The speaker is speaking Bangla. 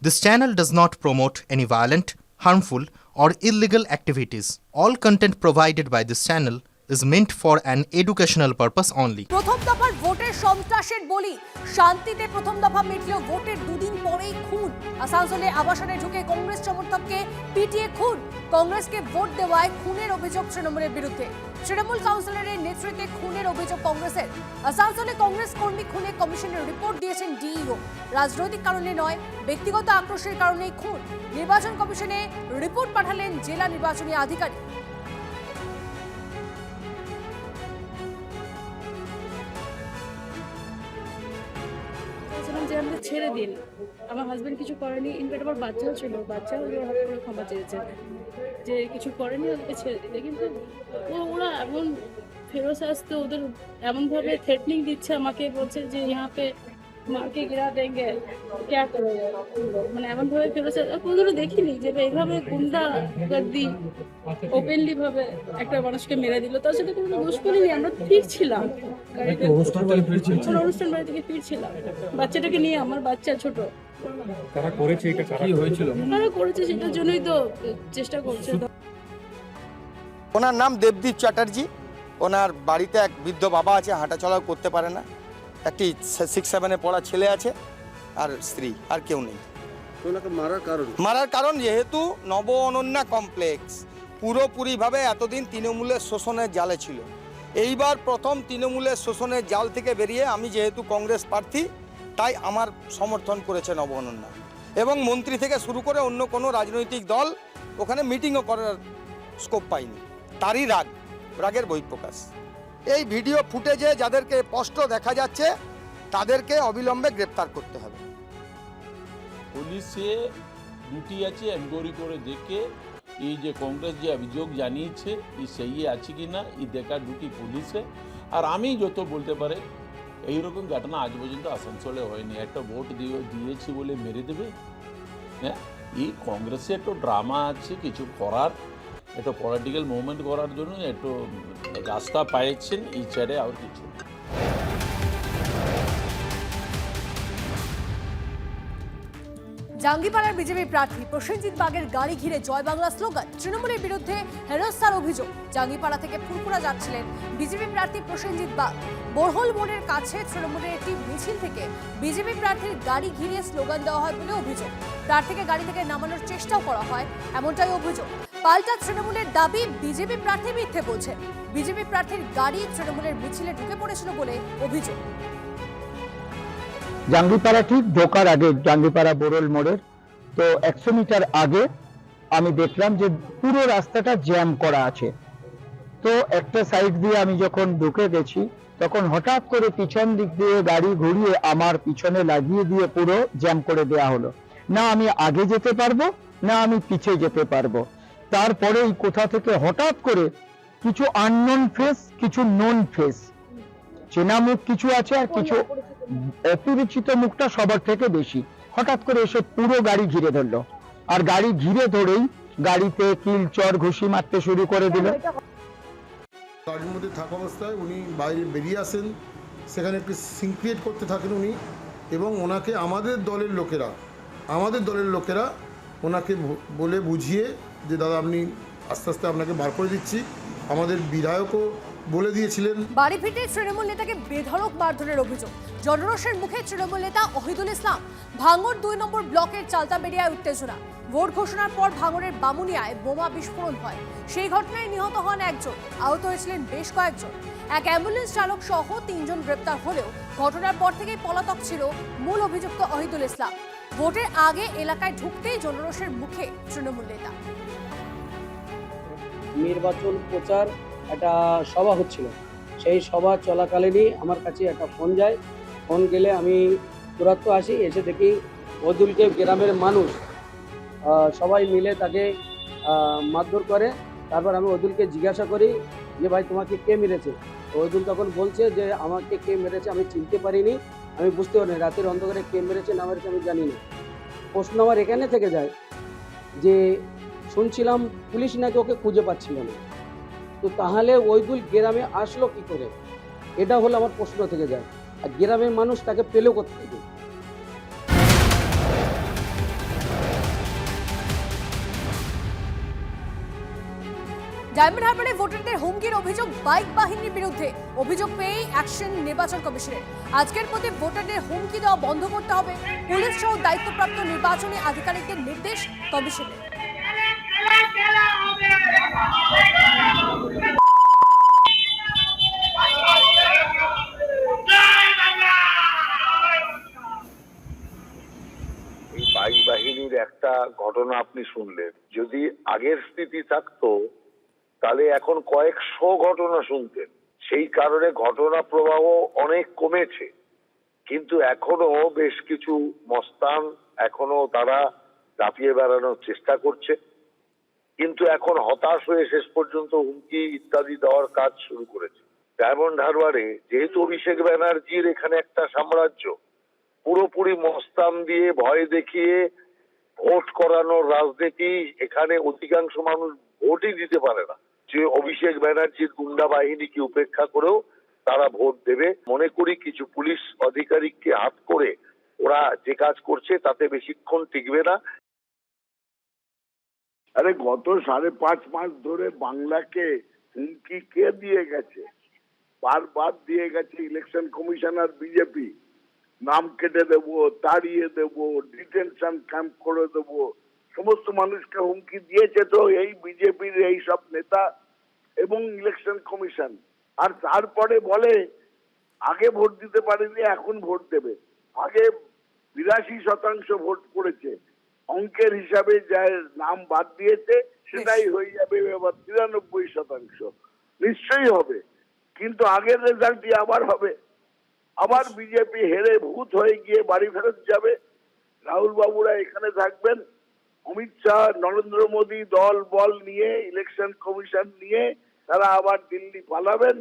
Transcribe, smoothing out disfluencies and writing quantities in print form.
This channel does not promote any violent, harmful, or illegal activities. All content provided by this channel is meant for an educational purpose only. প্রথম দফার ভোটের সন্ত্রাসের বলি শান্তিতে প্রথম দফা মিটলেও ভোটের দুদিন পরেই খুন। আসানসোলে আবাসনে ঢুকে কংগ্রেস সমর্থককে পিটিয়ে খুন। কংগ্রেসকে ভোট দেওয়ায় খুনের অভিযোগ তৃণমূলের বিরুদ্ধে। তৃণমূল কাউন্সিলরের নেতৃত্বে খুনের অভিযোগ কংগ্রেসের। আসানসোলে কংগ্রেস কর্মী খুনে কমিশনের রিপোর্ট দিয়েছেন ডিইও। রাজনৈতিক কারণে নয়, ব্যক্তিগত আক্রোশের কারণেই খুন। নির্বাচন কমিশনে রিপোর্ট পাঠালেন জেলা নির্বাচনী আধিকারিক। যে আমাকে ছেড়ে দিন, আমার হাজবেন্ড কিছু করেনি, ইনফ্যাক্ট আমার বাচ্চাও ছিল, বাচ্চাও ওদের হাত করে ক্ষমা চেয়েছে যে কিছু করেনি, ওদেরকে ছেড়ে দিতে। কিন্তু ওরা এমন ফেরত আসতে ওদের এমনভাবে থ্রেটনিং দিচ্ছে আমাকে, বলছে যে ইহাপে মাকে গিরা দেঙ্গে ক্যা করে, মানে এমনভাবে ফেরত কোনোদিনও দেখিনি যে এইভাবে গুন্ডা গর্দি ওপেনলি ভাবে একটা মানুষকে মেরে দিল। তার সাথে কোনো দোষ করিনি, আমরা ফিরছিলাম অনুষ্ঠান বাড়ি থেকে ফিরছিলাম বাচ্চাটাকে নিয়ে। আমার বাচ্চা ছোট। কারা করেছে এটা, কি হয়েছিল, কারা করেছে সেটার জন্যই তো চেষ্টা করছে। ওনার নাম দেবদীপ চ্যাটার্জি। ওনার বাড়িতে এক বৃদ্ধ বাবা আছে, হাঁটাচলাও করতে পারে না। একটি 6-7 পড়া ছেলে আছে আর স্ত্রী, আর কেউ নেই। ওনাকে মারার কারণ যেহেতু নব অনন্যা কমপ্লেক্স পুরোপুরিভাবে এতদিন তৃণমূলের শোষণের জালে ছিল। এইবার প্রথম তৃণমূলের শোষণের জাল থেকে বেরিয়ে আমি যেহেতু কংগ্রেস প্রার্থী, তাই আমার সমর্থন করেছে নব অনন্যা। এবং মন্ত্রী থেকে শুরু করে অন্য কোনো রাজনৈতিক দল ওখানে মিটিংও করার স্কোপ পায়নি। তারই রাগের বহিঃপ্রকাশ। এই ভিডিও ফুটেজে যাদেরকে স্পষ্ট দেখা যাচ্ছে তাদেরকে অবিলম্বে গ্রেপ্তার করতে হবে। পুলিশে ডিউটি আছে এনকোয়ারি করে দেখে এই যে কংগ্রেস যে অভিযোগ জানিয়েছে এই সেই আছে কি না এই দেখার ডিউটি পুলিশে। আর আমি যত বলতে পারে এইরকম ঘটনা আজ পর্যন্ত আসানসোলে হয়নি। একটা ভোট দিয়েছি বলে মেরে দেবে? হ্যাঁ, এই কংগ্রেসে একটু ড্রামা আছে কিছু করার, একটু পলিটিক্যাল মুভমেন্ট করার জন্য একটু রাস্তা পাইছেন, এই ছেড়ে আর কিছু। জাঙ্গিপাড়ার বিজেপি প্রার্থী প্রসেনজিৎ বাগের গাড়ি ঘিরে জয় বাংলা স্লোগান। তৃণমূলের বিরুদ্ধে হেনস্থার অভিযোগ। জাঙ্গিপাড়া থেকে ফুরফুরা যাচ্ছিলেন বিজেপি প্রার্থী প্রসেনজিৎ বাগ। বোরহল মোড়ের কাছে তৃণমূলের একটি মিছিল থেকে বিজেপি প্রার্থীর গাড়ি ঘিরে স্লোগান দেওয়া হয় বলে অভিযোগ। প্রার্থীকে গাড়ি থেকে নামানোর চেষ্টাও করা হয়, এমনটাই অভিযোগ। পাল্টা তৃণমূলের দাবি বিজেপি প্রার্থী মিথ্যে বলছেন। বিজেপি প্রার্থীর গাড়ি তৃণমূলের মিছিলে ঢুকে পড়েছিল বলে অভিযোগ। জাঙ্গিপাড়া ঠিক ঢোকার আগে, জাঙ্গিপাড়া বোরল মোড়ের তো 100 মিটার আগে আমি দেখলাম যে পুরো রাস্তাটা জ্যাম করা আছে। তো একটা সাইড দিয়ে আমি যখন ঢুকে গেছি তখন হঠাৎ করে পিছন দিক দিয়ে গাড়ি ঘুরিয়ে আমার পিছনে লাগিয়ে দিয়ে পুরো জ্যাম করে দেয়া হলো। না আমি আগে যেতে পারবো, না আমি পিছিয়ে যেতে পারবো। তারপরেই কোথা থেকে হঠাৎ করে কিছু আননোন ফেস, কিছু নোন ফেস, চেনা মুখ কিছু আছে আর কিছু অপরিচিত মুখটা সবার থেকে বেশি, হঠাৎ করে এসে পুরো গাড়ি ঘিরে ধরলো। আর গাড়ি ঘিরে ধরেই গাড়িতে কিল চর ঘুষি মারতে শুরু করে দিল। গাড়ির মধ্যে থাকা অবস্থায় উনি বাইরে বেরিয়ে আসেন, সেখানে একটি সিন ক্রিয়েট করতে থাকেন উনি, এবং ওনাকে আমাদের দলের লোকেরা ওনাকে বলে বুঝিয়ে যে দাদা আপনি আস্তে আস্তে আপনাকে বার করে দিচ্ছি। আমাদের বিধায়কও বলে দিয়েছিলেন। বাড়ি ফিরতে তৃণমূল নেতাকে বেধড়ক মারধরের অভিযোগ। জনরোষের মুখে তৃণমূল নেতা অহিদুল ইসলাম। ভাঙড় 2 নম্বর ব্লকের চালতাবেড়িয়ায় উত্তেজনা। ভোট ঘোষণার পর ভাঙড়ের বামুনিয়ায় বোমা বিস্ফোরণ হয়। সেই ঘটনায় নিহত হন একজন, আহত হয়েছিলেন বেশ কয়েকজন। এক অ্যাম্বুলেন্স চালক সহ 3 জন গ্রেপ্তার হলেও ঘটনার পর থেকেই পলাতক ছিল মূল অভিযুক্ত অহিদুল ইসলাম। ভোটের আগে এলাকায় ঢুকতেই জনরোষের মুখে তৃণমূল নেতা। নির্বাচন প্রচার একটা সভা হচ্ছিল, সেই সভা চলাকালীনই আমার কাছে একটা ফোন যায়। ফোন গেলে আমি তুরন্ত আসি, এসে দেখি অদুলকে গ্রামের মানুষ সবাই মিলে তাকে মারধর করে। তারপর আমি অদুলকে জিজ্ঞাসা করি যে ভাই তোমাকে কে মেরেছে? অদুল তখন বলছে যে আমাকে কে মেরেছে আমি চিনতে পারিনি, আমি বুঝতে পারিনি, রাতের অন্ধকারে কে মেরেছে না মেরেছে আমি জানি না। প্রশ্ন আমার এখানে থেকে যায় যে শুনছিলাম পুলিশ নাকি ওকে খুঁজে পাচ্ছিল না, তো তাহলে ওইদুল গ্রামে আসলো কি করে? এটা হলো আমার প্রশ্ন থেকে যায়। আর গ্রামের মানুষ তাকে পেলেও করতে থাকে। ডায়মন্ড হারবারে ভোটারদের হুমকির অভিযোগ বাইক বাহিনীর বিরুদ্ধে। অভিযোগ পেয়েই অ্যাকশন নির্বাচন কমিশনের। আজকের মধ্যে ভোটারদের হুমকি দেওয়া বন্ধ করতে হবে। পুলিশ সহ দায়িত্বপ্রাপ্ত নির্বাচনী আধিকারিকদের নির্দেশ কমিশনের। এই বাইক বাহিনীর একটা ঘটনা আপনি শুনলেন, যদি আগের স্থিতি থাকতো তাহলে এখন কয়েকশো ঘটনা শুনতেন। সেই কারণে ঘটনা প্রবাহ অনেক কমেছে, কিন্তু এখনো বেশ কিছু মস্তান এখনো তারা দাপিয়ে বেড়ানোর চেষ্টা করছে, কিন্তু এখন হতাশ হয়ে শেষ পর্যন্ত হুমকি ইত্যাদি দেওয়ার কাজ শুরু করেছে। ডায়মন্ড হারবারে যেহেতু অভিষেক ব্যানার্জির এখানে একটা সাম্রাজ্য, পুরোপুরি মস্তান দিয়ে ভয় দেখিয়ে ভোট করানোর রাজনীতি, এখানে অধিকাংশ মানুষ ভোটই দিতে পারে না। যে অভিষেক ব্যানার্জির গুন্ডা বাহিনীকে উপেক্ষা করেও তারা ভোট দেবে। মনে করি কিছু পুলিশ আধিকারিককে হাত করে ওরা যে কাজ করছে তাতে বেশিক্ষণ টিকবে না। আরে গত 5.5 মাস ধরে বাংলাকে হুমকি কে দিয়ে গেছে? বারবার দিয়ে গেছে ইলেকশন কমিশনার বিজেপি। নাম কেটে দেবো, তাড়িয়ে দেবো, ডিটেনশন ক্যাম্প করে দেবো, সমস্ত মানুষকে হুমকি দিয়েছে তো এই বিজেপির এই সব নেতা এবং ইলেকশন কমিশন। আর তারপরে বলে আগে ভোট দিতে পারেনি, এখন ভোট দেবে। আগে 82% ভোট পড়েছে, অঙ্কের হিসাবে যার নাম বাদ দিয়েছে সেটাই হয়ে যাবে এবার 93%। নিশ্চয়ই হবে, কিন্তু আগের রেজাল্টই আবার হবে। আবার বিজেপি হেরে ভূত হয়ে গিয়ে বাড়ি ফেরত যাবে। রাহুল বাবুরা এখানে থাকবেন, অমিত শাহ, নরেন্দ্র মোদী দল বল নিয়ে, ইলেকশন কমিশন নিয়ে তারা আবার দিল্লি পালাবেন।